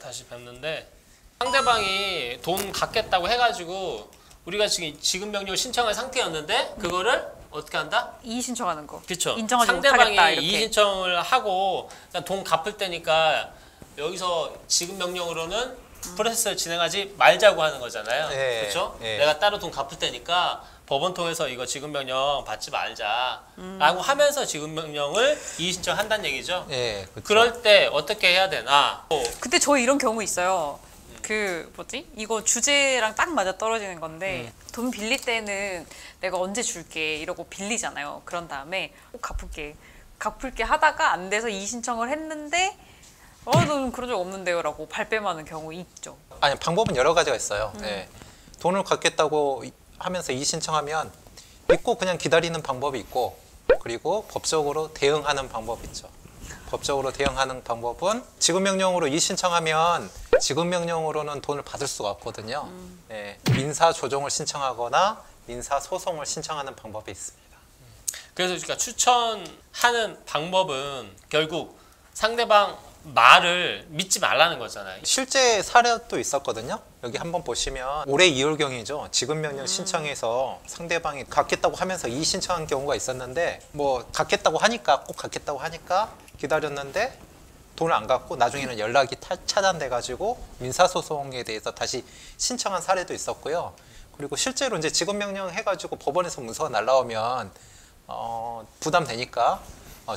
다시 뵙는데 상대방이 돈 갚겠다고 해가지고 우리가 지금 명령을 신청한 상태였는데 그거를 어떻게 한다? 이의 신청하는 거. 그렇죠. 인정하지 상대방이 못하겠다 이렇게. 이의 신청을 하고 돈 갚을 때니까 여기서 지금 명령으로는 프로세스를 진행하지 말자고 하는 거잖아요. 네. 그렇죠? 네. 내가 따로 돈 갚을 때니까 법원 통해서 이거 지금 명령 받지 말자라고 하면서 지금 명령을 이의 신청한다는 얘기죠. 예, 그렇죠. 그럴 때 어떻게 해야 되나? 근데 저희 이런 경우 있어요. 그 뭐지? 이거 주제랑 딱 맞아 떨어지는 건데 돈 빌릴 때는 내가 언제 줄게 이러고 빌리잖아요. 그런 다음에 꼭 갚을게 하다가 안 돼서 이의 신청을 했는데 저는 그런 적 없는데요 라고 발뺌하는 경우 있죠. 아니, 방법은 여러 가지가 있어요. 예. 돈을 갚겠다고 하면서 이의 신청하면 믿고 그냥 기다리는 방법이 있고, 그리고 법적으로 대응하는 방법이 있죠. 법적으로 대응하는 방법은 지급 명령으로 이의 신청하면 지급 명령으로는 돈을 받을 수가 없거든요. 예. 민사 조정을 신청하거나 민사 소송을 신청하는 방법이 있습니다. 그래서 그러니까 추천하는 방법은 결국 상대방 말을 믿지 말라는 거잖아요. 실제 사례도 있었거든요. 여기 한번 보시면 올해 2월경이죠. 지급명령 신청해서 상대방이 갚겠다고 하면서 이의 신청한 경우가 있었는데, 뭐 갚겠다고 하니까 꼭 갚겠다고 하니까 기다렸는데 돈을 안 갚고 나중에는 연락이 차단돼 가지고 민사소송에 대해서 다시 신청한 사례도 있었고요. 그리고 실제로 이제 지급명령 해가지고 법원에서 문서가 날라오면 부담되니까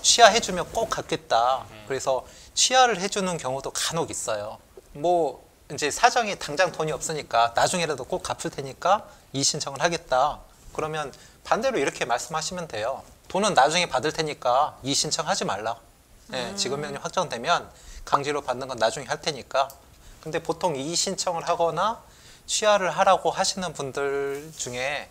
취하해주면 꼭 갚겠다. 그래서 취하를 해주는 경우도 간혹 있어요. 뭐 이제 사정이 당장 돈이 없으니까 나중에라도 꼭 갚을 테니까 이의 신청을 하겠다. 그러면 반대로 이렇게 말씀하시면 돼요. 돈은 나중에 받을 테니까 이의 신청하지 말라. 예, 지급명령 확정되면 강제로 받는 건 나중에 할 테니까. 근데 보통 이의 신청을 하거나 취하를 하라고 하시는 분들 중에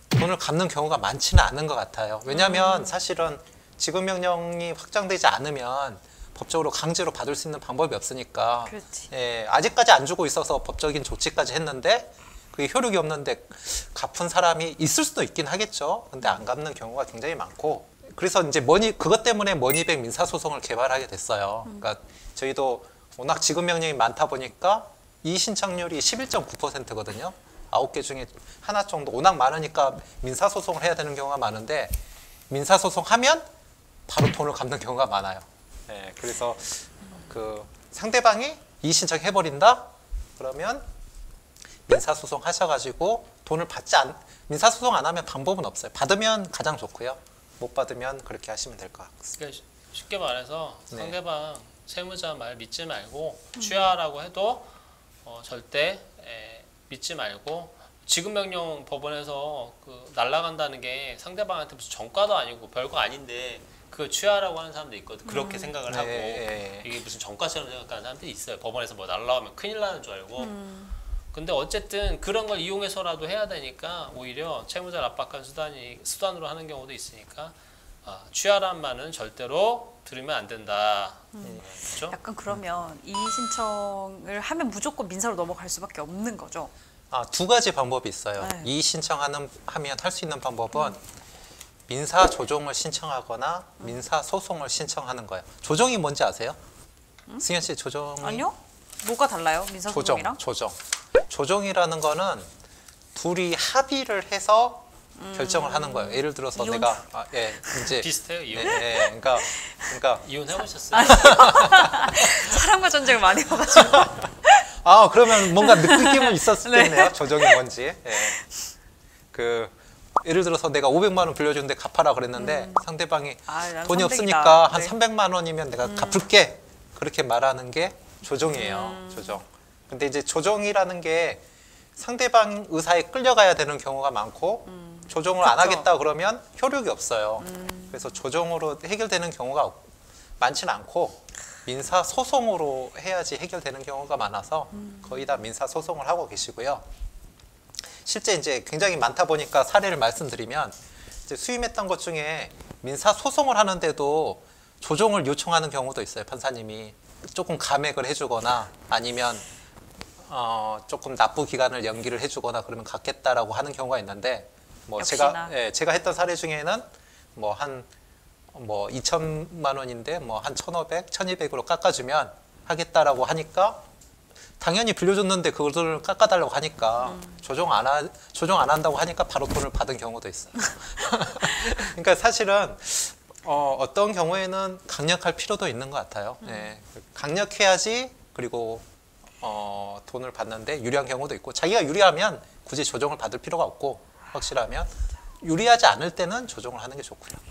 돈을 갚는 경우가 많지는 않은 것 같아요. 왜냐하면 사실은 지급명령이 확정되지 않으면 법적으로 강제로 받을 수 있는 방법이 없으니까. 그렇지. 예, 아직까지 안 주고 있어서 법적인 조치까지 했는데 그게 효력이 없는데 갚은 사람이 있을 수도 있긴 하겠죠. 근데 안 갚는 경우가 굉장히 많고, 그래서 이제 그것 때문에 머니백 민사소송을 개발하게 됐어요. 그러니까 저희도 워낙 지급명령이 많다 보니까 이의 신청률이 11.9%거든요. 9개 중에 하나 정도, 워낙 많으니까 민사소송을 해야 되는 경우가 많은데 민사소송 하면 바로 돈을 갚는 경우가 많아요. 네, 그래서 그 상대방이 이의 신청 해버린다? 그러면 민사소송 하셔가지고 돈을 민사소송 안 하면 방법은 없어요. 받으면 가장 좋고요. 못 받으면 그렇게 하시면 될 것 같습니다. 그러니까 쉽게 말해서 네. 상대방 세무자 말 믿지 말고 취하라고 해도 절대 믿지 말고, 지급명령 법원에서 날라간다는 게 상대방한테 무슨 전과도 아니고 별거 아닌데 그걸 취하라고 하는 사람도 있거든. 그렇게 생각을 하고 이게 무슨 전과처럼 생각하는 사람들이 있어요. 법원에서 뭐 날라오면 큰일 나는 줄 알고. 근데 어쨌든 그런 걸 이용해서라도 해야 되니까 오히려 채무자를 압박한 수단으로 하는 경우도 있으니까 취하란 말은 절대로 들으면 안 된다. 그렇죠? 약간 그러면 이의 신청을 하면 무조건 민사로 넘어갈 수밖에 없는 거죠. 두 가지 방법이 있어요. 네. 이의 신청하면 할 수 있는 방법은 민사 조정을 신청하거나 민사 소송을 신청하는 거예요. 조정이 뭔지 아세요? 승현 씨, 조정이? 아니요? 뭐가 달라요? 민사소송이랑? 조정이라는 거는 둘이 합의를 해서 결정을 하는 거예요. 예를 들어서 이혼? 내가 이제 비슷해요, 이혼. 그러니까 이혼해보셨어요? 사랑과 전쟁을 많이 해가지고. 그러면 뭔가 느낌은 있었겠네요. 조정이 뭔지. 예를 들어서 내가 500만 원 빌려주는데 갚아라 그랬는데 상대방이 난 돈이 300이다. 없으니까 한 네. 300만 원이면 내가 갚을게. 그렇게 말하는 게 조정이에요. 조정. 근데 이제 조정이라는 게 상대방 의사에 끌려가야 되는 경우가 많고 조정을 안 하겠다 그러면 효력이 없어요. 그래서 조정으로 해결되는 경우가 많지는 않고 민사 소송으로 해야지 해결되는 경우가 많아서 거의 다 민사 소송을 하고 계시고요. 실제 이제 굉장히 많다 보니까 사례를 말씀드리면 이제 수임했던 것 중에 민사 소송을 하는데도 조정을 요청하는 경우도 있어요. 판사님이 조금 감액을 해주거나 아니면 조금 납부 기간을 연기를 해주거나 그러면 갚겠다라고 하는 경우가 있는데, 뭐 제가 했던 사례 중에는 뭐 2천만 원인데 뭐 한 1,500, 1,200으로 깎아주면 하겠다라고 하니까 당연히 빌려줬는데 그것을 깎아달라고 하니까 조정 안 한다고 하니까 바로 돈을 받은 경우도 있어요. 그러니까 사실은 어떤 경우에는 강력할 필요도 있는 것 같아요. 네. 강력해야지 그리고 돈을 받는데 유리한 경우도 있고 자기가 유리하면 굳이 조정을 받을 필요가 없고 확실하면 유리하지 않을 때는 조정을 하는 게 좋고요.